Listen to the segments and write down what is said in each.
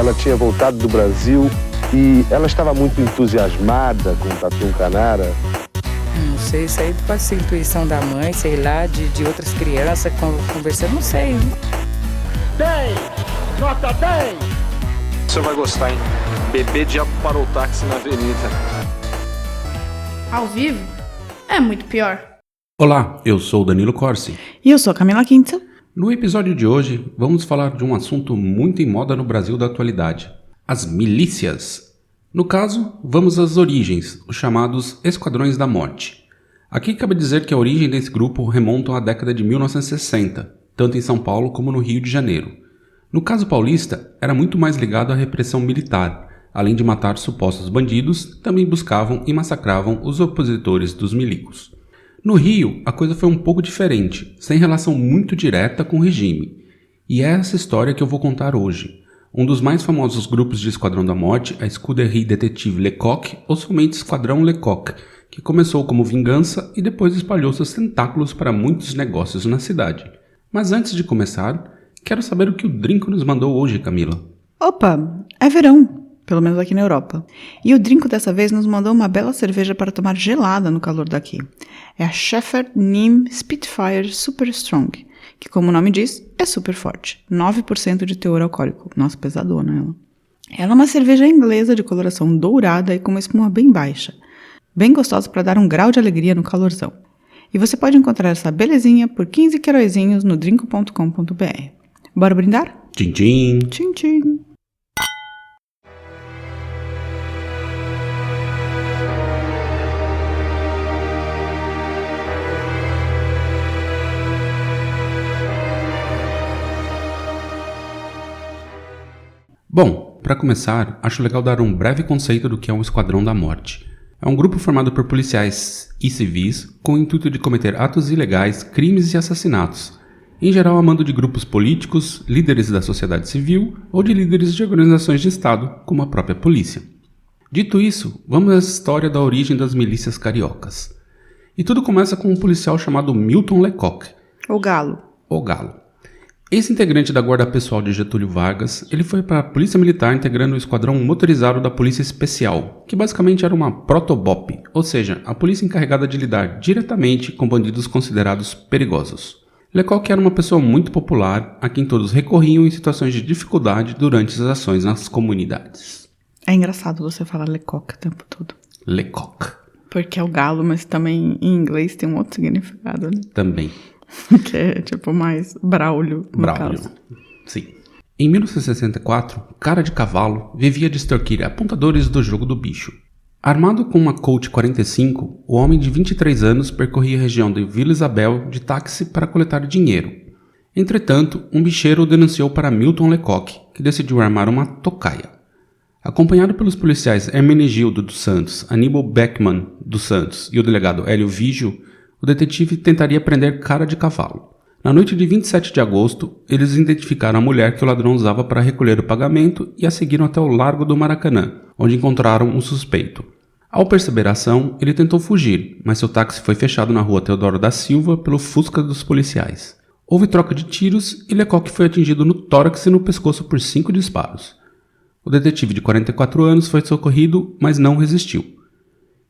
ela tinha voltado do Brasil e ela estava muito entusiasmada com o Tatu Canara. Não sei, isso aí pode ser intuição da mãe, sei lá, de outras crianças conversando, não sei. 10! Nota 10! Você vai gostar, hein? Bebê diabo parou o táxi na avenida. Ao vivo é muito pior. Olá, eu sou o Danilo Corsi. E eu sou a Camila Quinta. No episódio de hoje, vamos falar de um assunto muito em moda no Brasil da atualidade: as milícias. No caso, vamos às origens, os chamados Esquadrões da Morte. Aqui cabe dizer que a origem desse grupo remonta à década de 1960, tanto em São Paulo como no Rio de Janeiro. No caso paulista, era muito mais ligado à repressão militar. Além de matar supostos bandidos, também buscavam e massacravam os opositores dos milicos. No Rio, a coisa foi um pouco diferente, sem relação muito direta com o regime. E é essa história que eu vou contar hoje. Um dos mais famosos grupos de Esquadrão da Morte, a Escuderie Détective Lecoq, ou somente Esquadrão Lecoq, que começou como vingança e depois espalhou seus tentáculos para muitos negócios na cidade. Mas antes de começar, quero saber o que o Drinco nos mandou hoje, Camila. Opa, é verão, pelo menos aqui na Europa. E o Drinco dessa vez nos mandou uma bela cerveja para tomar gelada no calor daqui. É a Scheffer Neem Spitfire Super Strong, que, como o nome diz, é super forte. 9% de teor alcoólico. Nossa, pesadona ela. Ela é uma cerveja inglesa de coloração dourada e com uma espuma bem baixa. Bem gostosa para dar um grau de alegria no calorzão. E você pode encontrar essa belezinha por 15 queroizinhos no drinco.com.br. Bora brindar? Tchim, tchim. Tchim, tchim. Bom, para começar, acho legal dar um breve conceito do que é um Esquadrão da Morte. É um grupo formado por policiais e civis com o intuito de cometer atos ilegais, crimes e assassinatos, em geral a mando de grupos políticos, líderes da sociedade civil ou de líderes de organizações de Estado, como a própria polícia. Dito isso, vamos à história da origem das milícias cariocas. E tudo começa com um policial chamado Milton Lecoq. O Galo. Esse integrante da Guarda Pessoal de Getúlio Vargas, ele foi para a Polícia Militar integrando o esquadrão motorizado da Polícia Especial, que basicamente era uma protobop, ou seja, a polícia encarregada de lidar diretamente com bandidos considerados perigosos. Lecoq era uma pessoa muito popular, a quem todos recorriam em situações de dificuldade durante as ações nas comunidades. É engraçado você falar Lecoq o tempo todo. Lecoq. Porque é o galo, mas também em inglês tem um outro significado, né? Também. Que é tipo mais Braulio. Braulio, sim. Em 1964, Cara de Cavalo vivia de extorquir apontadores do jogo do bicho. Armado com uma Colt 45, o homem de 23 anos percorria a região de Vila Isabel de táxi para coletar dinheiro. Entretanto, um bicheiro o denunciou para Milton Lecoq, que decidiu armar uma tocaia. Acompanhado pelos policiais Hermenegildo dos Santos, Aníbal Beckman dos Santos e o delegado Hélio Vigio, o detetive tentaria prender Cara de Cavalo. Na noite de 27 de agosto, eles identificaram a mulher que o ladrão usava para recolher o pagamento e a seguiram até o Largo do Maracanã, onde encontraram um suspeito. Ao perceber a ação, ele tentou fugir, mas seu táxi foi fechado na rua Teodoro da Silva pelo Fusca dos policiais. Houve troca de tiros e Lecoq foi atingido no tórax e no pescoço por 5 disparos. O detetive de 44 anos foi socorrido, mas não resistiu.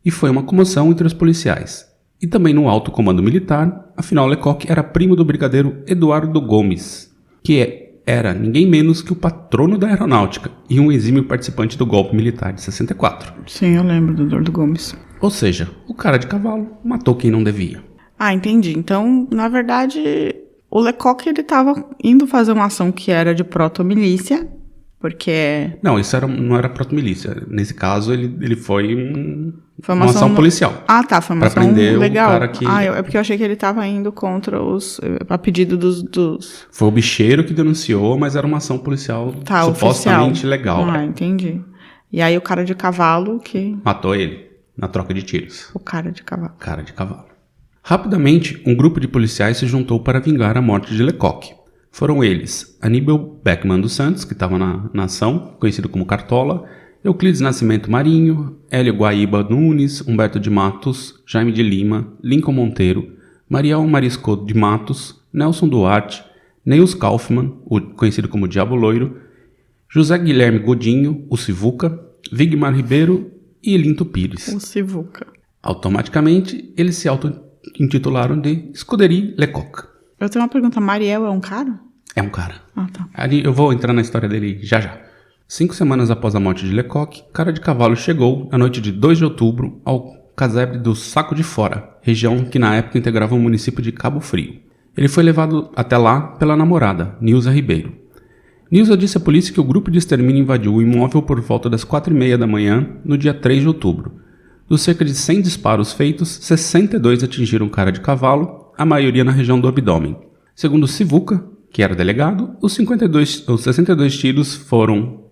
E foi uma comoção entre os policiais. E também no alto comando militar, afinal Lecoq era primo do brigadeiro Eduardo Gomes, que era ninguém menos que o patrono da aeronáutica e um exímio participante do golpe militar de 64. Sim, eu lembro do Eduardo Gomes. Ou seja, o Cara de Cavalo matou quem não devia. Ah, entendi. Então, na verdade, o Lecoq ele estava indo fazer uma ação que era de proto-milícia, porque... Não, isso não era proto-milícia. Nesse caso, ele foi uma ação policial. Ah, tá, foi uma ação legal. O cara que... é porque eu achei que ele estava indo contra a pedido dos... Foi o bicheiro que denunciou, mas era uma ação policial supostamente oficial. Legal. Ah, entendi. E aí o Cara de Cavalo que... matou ele, na troca de tiros. O Cara de Cavalo. Cara de Cavalo. Rapidamente, um grupo de policiais se juntou para vingar a morte de Lecoq. Foram eles Aníbal Beckman dos Santos, que estava na ação, conhecido como Cartola, Euclides Nascimento Marinho, Hélio Guaíba Nunes, Humberto de Matos, Jaime de Lima, Lincoln Monteiro, Mariel Marisco de Matos, Nelson Duarte, Neils Kaufmann, conhecido como Diabo Loiro, José Guilherme Godinho, o Sivuca, Vigmar Ribeiro e Elinto Pires. O Sivuca. Automaticamente, eles se auto-intitularam de Escuderie Lecoq. Eu tenho uma pergunta, Mariel é um cara? É um cara. Ah, tá. Eu vou entrar na história dele já já. 5 semanas após a morte de Lecoq, Cara de Cavalo chegou, na noite de 2 de outubro, ao casebre do Saco de Fora, região que na época integrava o município de Cabo Frio. Ele foi levado até lá pela namorada, Nilza Ribeiro. Nilza disse à polícia que o grupo de extermínio invadiu o imóvel por volta das 4h30 da manhã, no dia 3 de outubro. Dos cerca de 100 disparos feitos, 62 atingiram Cara de Cavalo, a maioria na região do abdômen. Segundo Sivuca, que era o delegado, os 62 tiros foram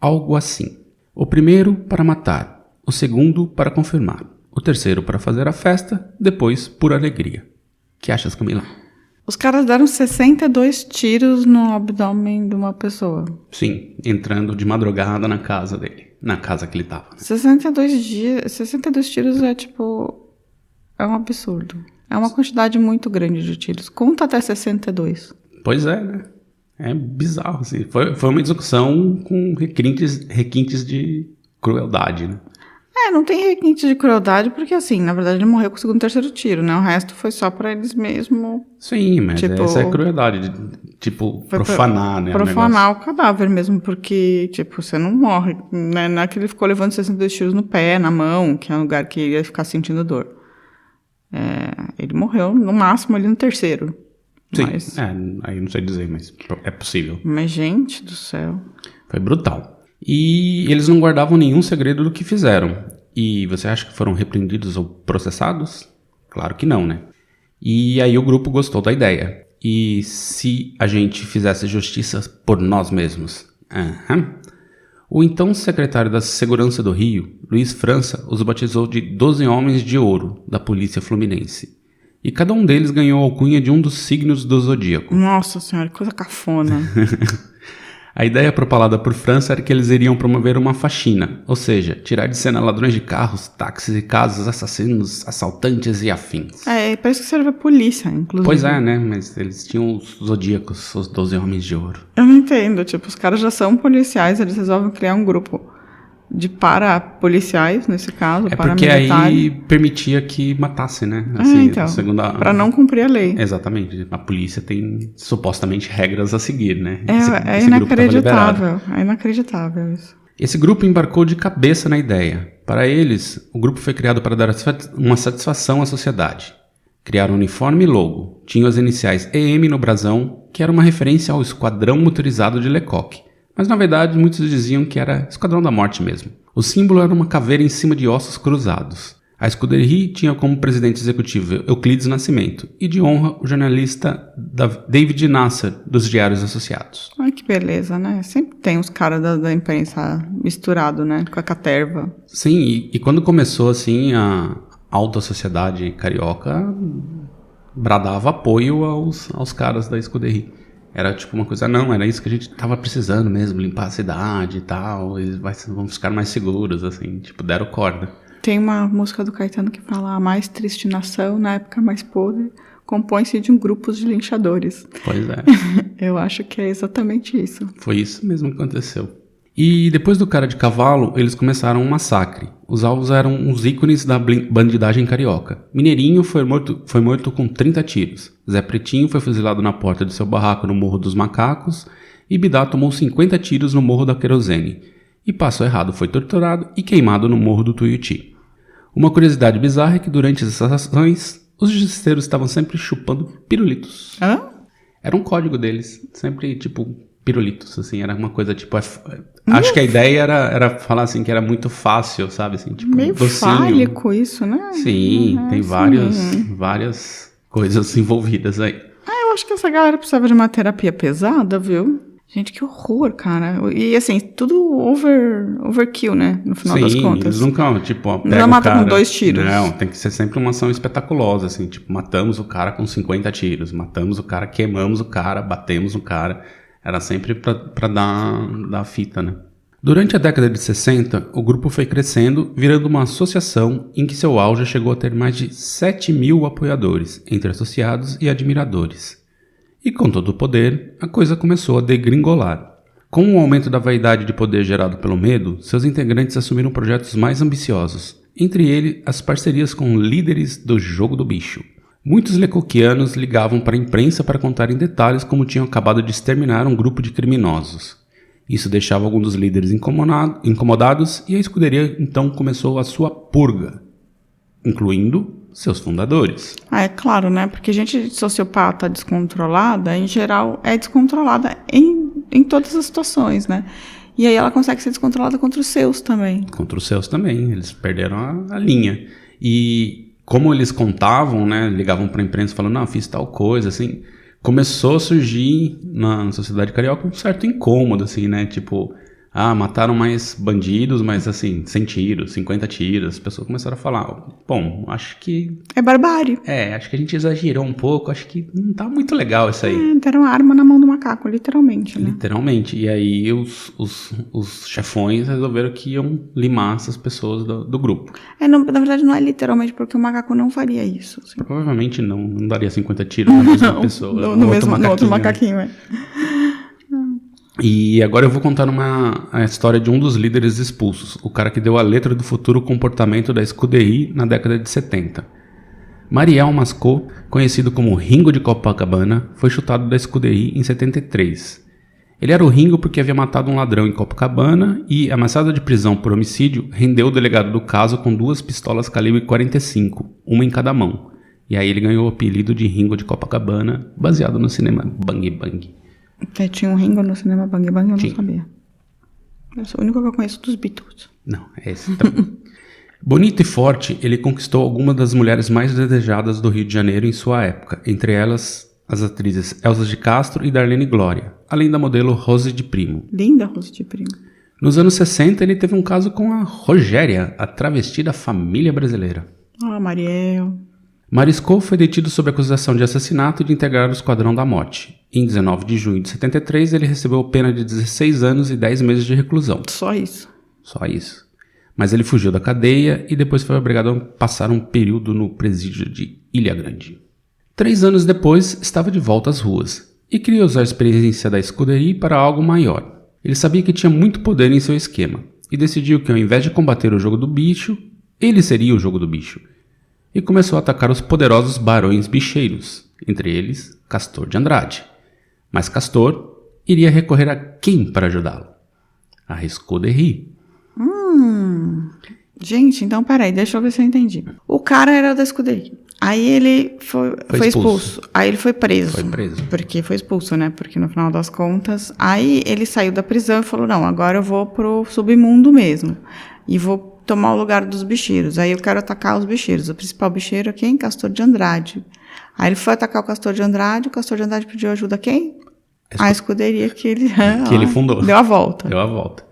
algo assim. O primeiro para matar, o segundo para confirmar, o terceiro para fazer a festa, depois por alegria. Que achas, Camila? Os caras deram 62 tiros no abdômen de uma pessoa. Sim, entrando de madrugada na casa dele, na casa que ele tava. 62 tiros é um absurdo. É uma quantidade muito grande de tiros. Conta até 62. Pois é, né? É bizarro, assim. Foi uma discussão com requintes de crueldade, né? Não tem requinte de crueldade, porque assim, na verdade ele morreu com o segundo e terceiro tiro, né? O resto foi só pra eles mesmos. Sim, mas essa é crueldade, profanar, né? Profanar o cadáver mesmo, porque, você não morre, né? Não é que ele ficou levando 62 tiros no pé, na mão, que é um lugar que ele ia ficar sentindo dor. Ele morreu, no máximo, ali no terceiro. Sim, aí não sei dizer, mas é possível. Mas, gente do céu. Foi brutal. E eles não guardavam nenhum segredo do que fizeram. E você acha que foram repreendidos ou processados? Claro que não, né? E aí o grupo gostou da ideia. E se a gente fizesse justiça por nós mesmos? O então secretário da Segurança do Rio, Luiz França, os batizou de 12 Homens de Ouro da Polícia Fluminense. E cada um deles ganhou a alcunha de um dos signos do zodíaco. Nossa senhora, que coisa cafona. A ideia propalada por França era que eles iriam promover uma faxina, ou seja, tirar de cena ladrões de carros, táxis e casas, assassinos, assaltantes e afins. É para isso que serve a polícia, inclusive. Pois é, né? Mas eles tinham os zodíacos, os 12 Homens de Ouro. Eu não entendo, os caras já são policiais, eles resolvem criar um grupo de para-policiais, nesse caso, porque aí permitia que matasse, né? Então, para não cumprir a lei. Exatamente. A polícia tem supostamente regras a seguir, né? É inacreditável. É inacreditável isso. Esse grupo embarcou de cabeça na ideia. Para eles, o grupo foi criado para dar uma satisfação à sociedade. Criaram uniforme e logo. Tinham as iniciais EM no brasão, que era uma referência ao Esquadrão Motorizado de Lecoq. Mas na verdade muitos diziam que era Esquadrão da Morte mesmo. O símbolo era uma caveira em cima de ossos cruzados. A Escuderie tinha como presidente executivo Euclides Nascimento e de honra o jornalista David Nasser, dos Diários Associados. Ai, que beleza, né? Sempre tem os caras da imprensa misturado, né? Com a caterva. Sim, e quando começou assim a alta sociedade carioca bradava apoio aos caras da Escuderie. Era uma coisa, era isso que a gente tava precisando mesmo, limpar a cidade e tal, eles vão ficar mais seguros, assim, deram corda. Tem uma música do Caetano que fala: a mais triste nação, na época mais podre, compõe-se de grupos de linchadores. Pois é. Eu acho que é exatamente isso. Foi isso mesmo que aconteceu. E depois do Cara de Cavalo, eles começaram um massacre. Os alvos eram os ícones da bandidagem carioca. Mineirinho foi morto com 30 tiros. Zé Pretinho foi fuzilado na porta de seu barraco no Morro dos Macacos. E Bidá tomou 50 tiros no Morro da Querosene. E Passo Errado foi torturado e queimado no Morro do Tuiuti. Uma curiosidade bizarra é que durante essas ações, os justiceiros estavam sempre chupando pirulitos. Era um código deles, sempre pirulitos, assim, era uma coisa acho que a ideia era falar assim que era muito fácil, sabe, assim, meio docinho. Fálico isso, né? Sim, tem várias coisas envolvidas aí. Eu acho que essa galera precisava de uma terapia pesada, viu? Gente, que horror, cara. E assim, tudo overkill, né? No final das contas. Sim, eles nunca, não mata com 2 tiros. Não, tem que ser sempre uma ação espetaculosa, assim, matamos o cara com 50 tiros, matamos o cara, queimamos o cara, batemos o cara. Era sempre pra dar fita, né? Durante a década de 60, o grupo foi crescendo, virando uma associação em que seu auge chegou a ter mais de 7.000 apoiadores, entre associados e admiradores. E com todo o poder, a coisa começou a degringolar. Com o aumento da vaidade de poder gerado pelo medo, seus integrantes assumiram projetos mais ambiciosos, entre eles as parcerias com líderes do Jogo do Bicho. Muitos lecoquianos ligavam para a imprensa para contar em detalhes como tinham acabado de exterminar um grupo de criminosos. Isso deixava alguns dos líderes incomodados e a escuderia então começou a sua purga, incluindo seus fundadores. É claro, né? Porque gente sociopata descontrolada, em geral, é descontrolada em todas as situações, né? E aí ela consegue ser descontrolada contra os seus também. Contra os seus também, eles perderam a linha. E como eles contavam, né, ligavam para a imprensa falando, não, fiz tal coisa, assim, começou a surgir na sociedade carioca um certo incômodo, assim, né, tipo, mataram mais bandidos, mas assim, 100 tiros, 50 tiros, as pessoas começaram a falar, bom, acho que... É barbárie. Acho que a gente exagerou um pouco, acho que não tá muito legal isso aí. Deram arma na mão do macaco, literalmente, né? Literalmente, e aí os chefões resolveram que iam limar essas pessoas do grupo. Na verdade não é literalmente, porque o macaco não faria isso. Assim. Provavelmente não daria 50 tiros na mesma pessoa. No outro macaquinho, é. E agora eu vou contar a história de um dos líderes expulsos, o cara que deu a letra do futuro comportamento da Scuderie na década de 70. Mariel Mascot, conhecido como Ringo de Copacabana, foi chutado da Scuderie em 73. Ele era o Ringo porque havia matado um ladrão em Copacabana e, ameaçado de prisão por homicídio, rendeu o delegado do caso com 2 pistolas calibre 45, uma em cada mão. E aí ele ganhou o apelido de Ringo de Copacabana, baseado no cinema Bang Bang. Tinha um Ringo no cinema Bang Bang, eu não sabia. Eu sou o único que eu conheço dos Beatles. Não, é esse também. Bonito e forte, ele conquistou algumas das mulheres mais desejadas do Rio de Janeiro em sua época, entre elas as atrizes Elsa de Castro e Darlene Glória, além da modelo Rose de Primo. Linda Rose de Primo. Nos anos 60, ele teve um caso com a Rogéria, a travesti da família brasileira. Mariel. Marisco foi detido sob acusação de assassinato e de integrar o Esquadrão da Morte. Em 19 de junho de 73, ele recebeu pena de 16 anos e 10 meses de reclusão. Só isso. Só isso. Mas ele fugiu da cadeia e depois foi obrigado a passar um período no presídio de Ilha Grande. 3 anos depois, estava de volta às ruas e queria usar a experiência da Scuderie para algo maior. Ele sabia que tinha muito poder em seu esquema e decidiu que ao invés de combater o Jogo do Bicho, ele seria o Jogo do Bicho. E começou a atacar os poderosos barões bicheiros, entre eles Castor de Andrade. Mas Castor iria recorrer a quem para ajudá-lo? A Scuderie. Gente, então peraí, deixa eu ver se eu entendi. O cara era da Scuderie. Aí ele foi expulso. Aí ele foi preso. Foi preso. Porque foi expulso, né? Porque no final das contas... Aí ele saiu da prisão e falou, não, agora eu vou pro submundo mesmo. E vou tomar o lugar dos bicheiros. Aí eu quero atacar os bicheiros. O principal bicheiro é quem? Castor de Andrade. Aí ele foi atacar o Castor de Andrade. O Castor de Andrade pediu ajuda a quem? A Escuderia que ele fundou. Deu a volta. Deu a volta.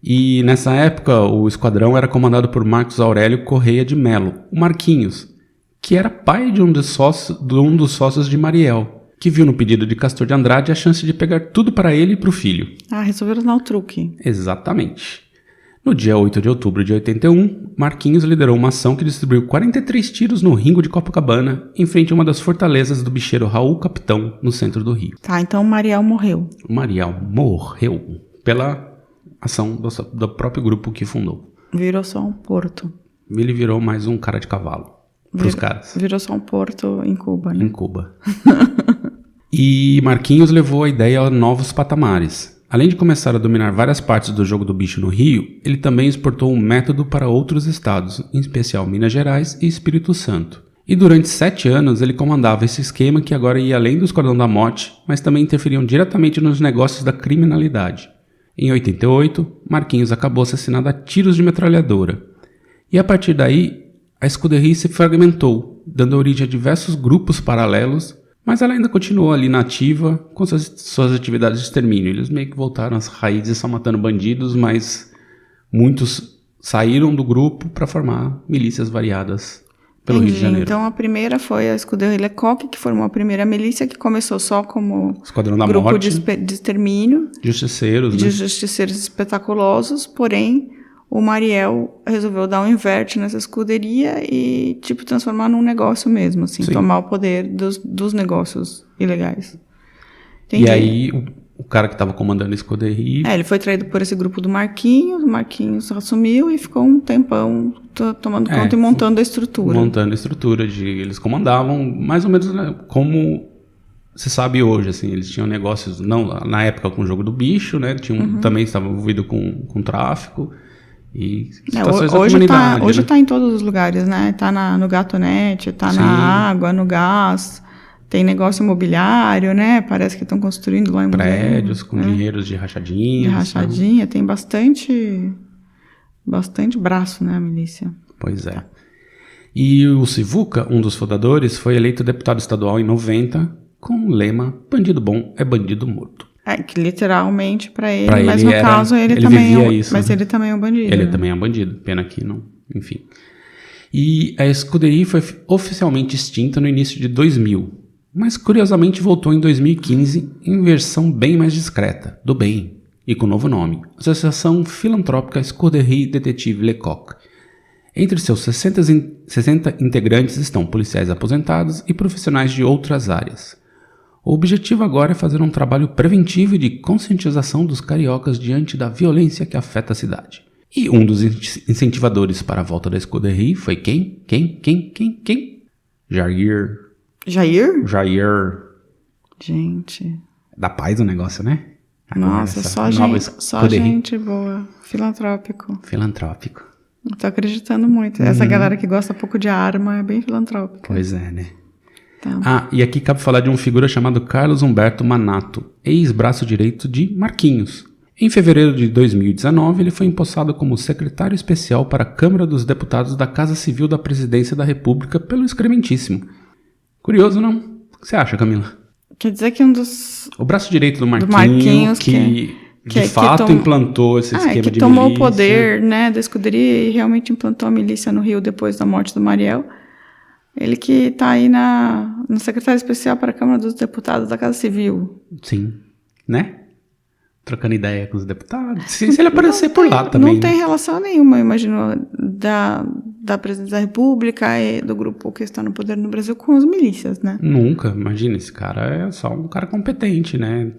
E nessa época o esquadrão era comandado por Marcos Aurélio Correia de Melo, o Marquinhos, que era pai de um dos sócios de Mariel, que viu no pedido de Castor de Andrade a chance de pegar tudo para ele e para o filho. Resolveram dar o truque. Exatamente. No dia 8 de outubro de 81, Marquinhos liderou uma ação que distribuiu 43 tiros no Ringo de Copacabana, em frente a uma das fortalezas do bicheiro Raul Capitão, no centro do Rio. Tá, então Mariel morreu. Mariel morreu pela ação do próprio grupo que fundou. Virou só um porto. Ele virou mais um cara de cavalo pros caras. Virou só um porto em Cuba, né? Em Cuba. E Marquinhos levou a ideia a novos patamares. Além de começar a dominar várias partes do Jogo do Bicho no Rio, ele também exportou um método para outros estados, em especial Minas Gerais e Espírito Santo. E durante 7 anos ele comandava esse esquema que agora ia além do Esquadrão da Morte, mas também interferiam diretamente nos negócios da criminalidade. Em 88, Marquinhos acabou assassinado a tiros de metralhadora. E a partir daí, a Scuderie se fragmentou, dando origem a diversos grupos paralelos, mas ela ainda continuou ali na ativa com suas atividades de extermínio. Eles meio que voltaram às raízes só matando bandidos, mas muitos saíram do grupo para formar milícias variadas pelo Rio de Janeiro. Então a primeira foi a Scuderie Lecoq, que formou a primeira milícia, que começou só como Esquadrão da grupo Morte, de extermínio. Justiceiros, de né? justiceiros espetaculosos, porém o Mariel resolveu dar um inverte nessa escuderia e, transformar num negócio mesmo, assim, Sim. tomar o poder dos negócios ilegais. Entendi. E aí, o cara que estava comandando a escuderia. Ele foi traído por esse grupo do Marquinhos, o Marquinhos assumiu e ficou um tempão tomando conta e montando a estrutura. Montando a estrutura, eles comandavam mais ou menos, né, como se sabe hoje, assim, eles tinham negócios, não na época com o jogo do bicho, né, também estavam envolvidos com tráfico e situações da comunidade. Hoje né? tá em todos os lugares, né, tá no Gatonete, tá na água, no gás, tem negócio imobiliário, né, parece que estão construindo lá em prédios com dinheiros de rachadinha. De rachadinha, tem bastante braço, né, a milícia. Pois é. E o Sivuca, um dos fundadores, foi eleito deputado estadual em 90 com o lema bandido bom é bandido morto. Que literalmente pra ele, mas no caso ele também é um bandido. Ele também é um bandido, pena que não, enfim. E a escuderia foi oficialmente extinta no início de 2000, mas curiosamente voltou em 2015 em versão bem mais discreta, do bem, e com novo nome, Associação Filantrópica Escuderie Detetive Lecoq. Entre seus 60 integrantes estão policiais aposentados e profissionais de outras áreas. O objetivo agora é fazer um trabalho preventivo e de conscientização dos cariocas diante da violência que afeta a cidade. E um dos incentivadores para a volta da escuderia foi quem? Jair. Jair? Gente. Da paz o negócio, né? Nossa, só gente boa. Filantrópico. Eu tô acreditando muito. Essa galera que gosta pouco de arma é bem filantrópica. Pois é, né? Tá. E aqui cabe falar de uma figura chamado Carlos Humberto Manato, ex-braço direito de Marquinhos. Em fevereiro de 2019, ele foi empossado como secretário especial para a Câmara dos Deputados da Casa Civil da Presidência da República pelo Excrementíssimo. Curioso, não? O que você acha, Camila? Quer dizer que o braço direito do Marquinhos que de fato implantou esse esquema de milícia. Que tomou o poder, né, da escuderia e realmente implantou a milícia no Rio depois da morte do Mariel. Ele que está aí no secretário especial para a Câmara dos Deputados da Casa Civil. Sim, né? Trocando ideia com os deputados. Se ele aparecer por lá também. Não tem relação nenhuma, eu imagino, da presidência da República e do grupo que está no poder no Brasil com as milícias, né? Nunca, imagina, esse cara é só um cara competente, né?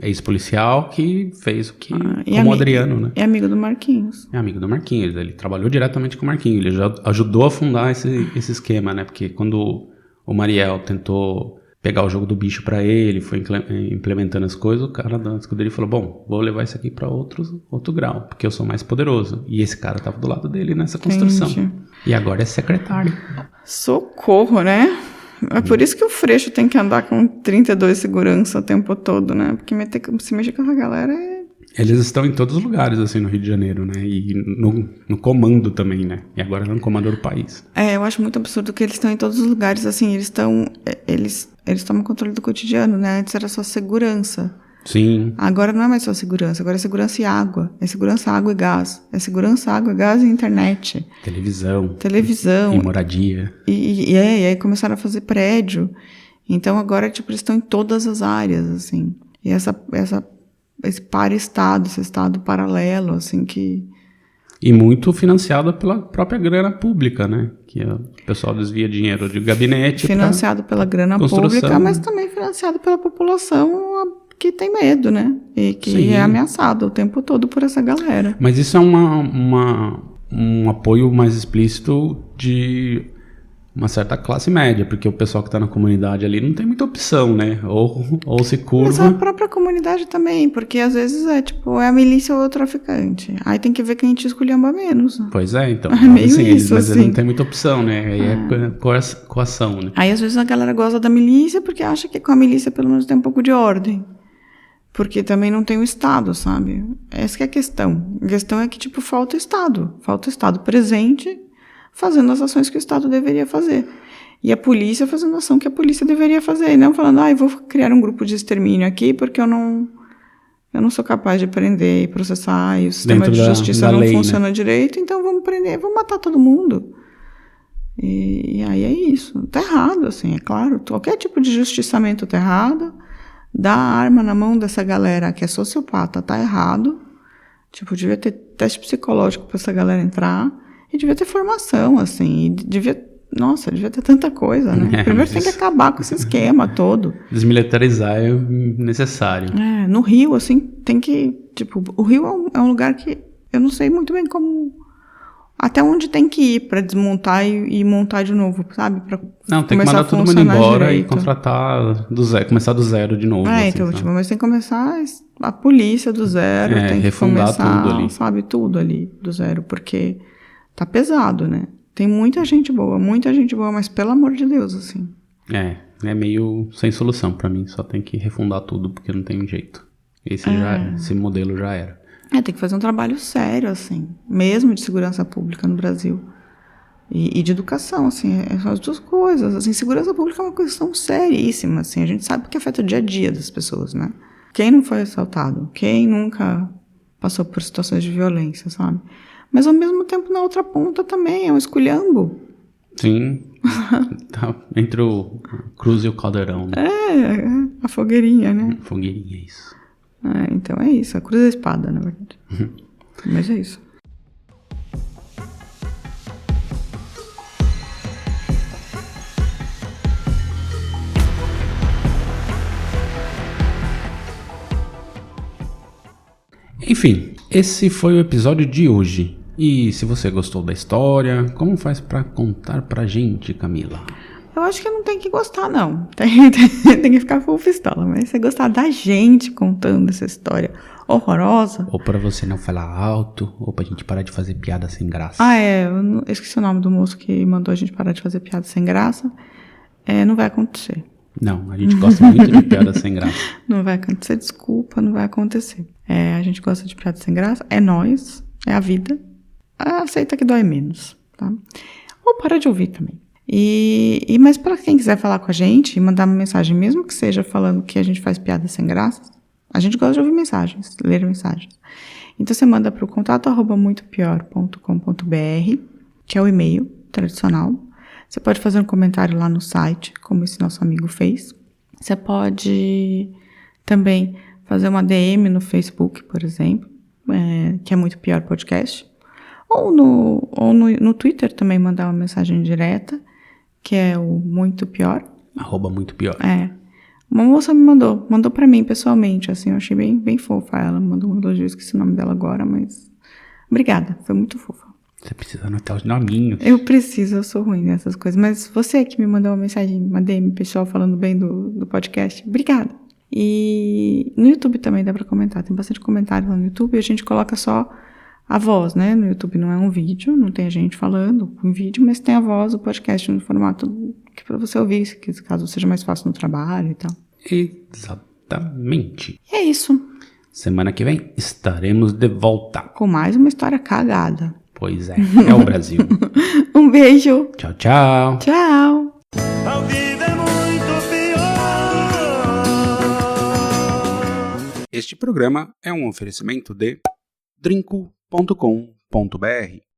Ex-policial que fez o que... como o Adriano, né? É amigo do Marquinhos. É amigo do Marquinhos, ele trabalhou diretamente com o Marquinhos, ele já ajudou a fundar esse esquema, né? Porque quando o Mariel tentou pegar o jogo do bicho pra ele, foi implementando as coisas, o cara da escuderia falou, bom, vou levar isso aqui pra outro grau, porque eu sou mais poderoso. E esse cara tava do lado dele nessa construção. Entendi. E agora é secretário. Socorro, né? É por isso que o Freixo tem que andar com 32 segurança o tempo todo, né? Porque se mexer com essa galera é... Eles estão em todos os lugares, assim, no Rio de Janeiro, né? E no comando também, né? E agora no comando do país. Eu acho muito absurdo que eles estão em todos os lugares, assim, eles tomam controle do cotidiano, né? Antes era só segurança. Sim. Agora não é mais só segurança, agora é segurança e água. É segurança, água e gás. É segurança, água, gás e internet. Televisão. E moradia. E aí começaram a fazer prédio. Então agora, tipo, eles estão em todas as áreas, assim. E esse para-estado, esse estado paralelo, assim, que... E muito financiado pela própria grana pública, né? Que o pessoal desvia dinheiro de gabinete. Financiado pela grana pública, mas também financiado pela população que tem medo, né? E que é ameaçado o tempo todo por essa galera. Mas isso é um apoio mais explícito de uma certa classe média, porque o pessoal que está na comunidade ali não tem muita opção, né? Ou se curva... Mas a própria comunidade também, porque às vezes é a milícia ou o traficante. Aí tem que ver quem te esculhamba menos. Pois é, então. É meio isso, mas assim. eles não tem muita opção, né? Aí é coação, né? Aí às vezes a galera gosta da milícia porque acha que com a milícia pelo menos tem um pouco de ordem. Porque também não tem o Estado, sabe? Essa que é a questão. A questão é que, tipo, falta o Estado. Falta o Estado presente fazendo as ações que o Estado deveria fazer. E a polícia fazendo a ação que a polícia deveria fazer. E não falando, eu vou criar um grupo de extermínio aqui porque eu não sou capaz de prender e processar e o sistema de justiça não funciona direito, então vamos prender, vamos matar todo mundo. E aí é isso. Tá errado, assim, é claro. Qualquer tipo de justiçamento tá errado. Dar a arma na mão dessa galera que é sociopata tá errado. Tipo, devia ter teste psicológico pra essa galera entrar. E devia ter formação, assim. E devia Nossa, devia ter tanta coisa, né? Primeiro tem que acabar com esse esquema todo. Desmilitarizar é necessário. No Rio, assim, tem que... Tipo, o Rio é um lugar que eu não sei muito bem como... Até onde tem que ir pra desmontar e montar de novo, sabe? Não, tem que mandar todo mundo embora e contratar do zero, começar do zero de novo. Então, tipo, mas tem que começar a polícia do zero, tem que começar, tudo ali. Sabe, tudo ali do zero, porque tá pesado, né? Tem muita gente boa, mas pelo amor de Deus, assim. É meio sem solução pra mim, só tem que refundar tudo, porque não tem jeito. Esse modelo já era. Tem que fazer um trabalho sério, assim, mesmo de segurança pública no Brasil. E de educação, assim, são as duas coisas. Assim, segurança pública é uma questão seríssima, assim, a gente sabe que afeta o dia a dia das pessoas, né? Quem não foi assaltado? Quem nunca passou por situações de violência, sabe? Mas, ao mesmo tempo, na outra ponta também, é um esculhambo. Sim, tá entre o Cruz e o Caldeirão, né? A fogueirinha, né? Fogueirinha, isso. Então é isso, a cruz e a espada, na verdade. Mas é isso. Enfim, esse foi o episódio de hoje. E se você gostou da história, como faz pra contar pra gente, Camila? Eu acho que não tem que gostar, não. Tem que ficar full pistola. Mas você gostar da gente contando essa história horrorosa... Ou pra você não falar alto, ou pra gente parar de fazer piada sem graça. Eu esqueci o nome do moço que mandou a gente parar de fazer piada sem graça. Não vai acontecer. Não, a gente gosta muito de piada sem graça. Não vai acontecer, desculpa, não vai acontecer. A gente gosta de piada sem graça, é nós, é a vida. Aceita que dói menos, tá? Ou para de ouvir também. Mas para quem quiser falar com a gente e mandar uma mensagem, mesmo que seja falando que a gente faz piada sem graça, a gente gosta de ouvir mensagens, ler mensagens. Então você manda para o contato@muitopior.com.br, que é o e-mail tradicional. Você pode fazer um comentário lá no site, como esse nosso amigo fez. Você pode também fazer uma DM no Facebook, por exemplo, que é Muito Pior Podcast. Ou no Twitter também mandar uma mensagem direta, que é o Muito Pior. @muito pior. Uma moça me mandou pra mim pessoalmente, assim, eu achei bem, bem fofa ela, mandou um elogio, esqueci o nome dela agora, mas obrigada, foi muito fofa. Você precisa anotar os nominhos. Eu preciso, eu sou ruim nessas coisas, mas você que me mandou uma mensagem, uma DM pessoal falando bem do podcast, obrigada. E no YouTube também dá pra comentar, tem bastante comentário lá no YouTube, e a gente coloca só a voz, né? No YouTube não é um vídeo, não tem a gente falando em vídeo, mas tem a voz, o podcast no formato que para você ouvir, caso seja mais fácil no trabalho e tal. Exatamente. E é isso. Semana que vem estaremos de volta. Com mais uma história cagada. Pois é o Brasil. Um beijo. Tchau, tchau. Tchau. A vida é muito pior. Este programa é um oferecimento de Drinco.com.br.